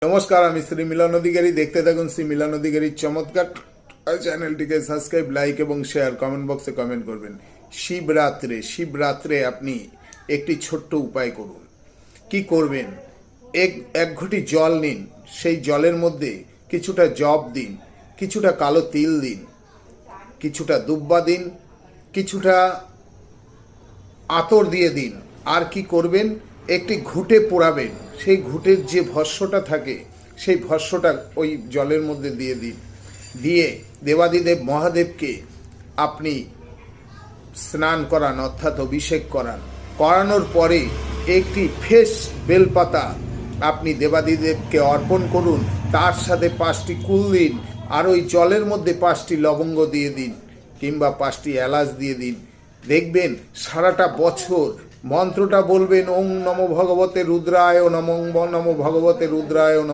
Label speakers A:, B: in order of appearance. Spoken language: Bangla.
A: নমস্কার, আমি শ্রী মিলন অধিকারী। দেখতে থাকুন শ্রী মিলন অধিকারীর চমৎকার চ্যানেলটিকে সাবস্ক্রাইব, লাইক এবং শেয়ার, কমেন্ট বক্সে কমেন্ট করবেন। শিবরাত্রে আপনি একটি ছোট্ট উপায় করুন। কি করবেন? এক ঘটি জল নিন, সেই জলের মধ্যে কিছুটা জব দিন, কিছুটা কালো তিল দিন, কিছুটা দুব্বা দিন, কিছুটা আতর দিয়ে দিন। আর কি করবেন? একটি ঘুঁটে পোড়াবেন। সেই ঘুঁটের যে ভস্যটা থাকে সেই ভস্যটা ওই জলের মধ্যে দিয়ে দিন। দিয়ে দেবাদিদেব মহাদেবকে আপনি স্নান করান, অর্থাৎ অভিষেক করান। করানোর পরে একটি ফ্রেশ বেলপাতা আপনি দেবাদিদেবকে অর্পণ করুন। তার সাথে 5টি কুল দিন, আর ওই জলের মধ্যে 5টি লবঙ্গ দিয়ে দিন, কিংবা 5টি এলাচ দিয়ে দিন। দেখবেন সারাটা বছর মন্ত্রটা বলবেন, ওং নমো ভগবতে রুদ্রায় নমঃ, নমো ভগবতে রুদ্রায় নমঃ।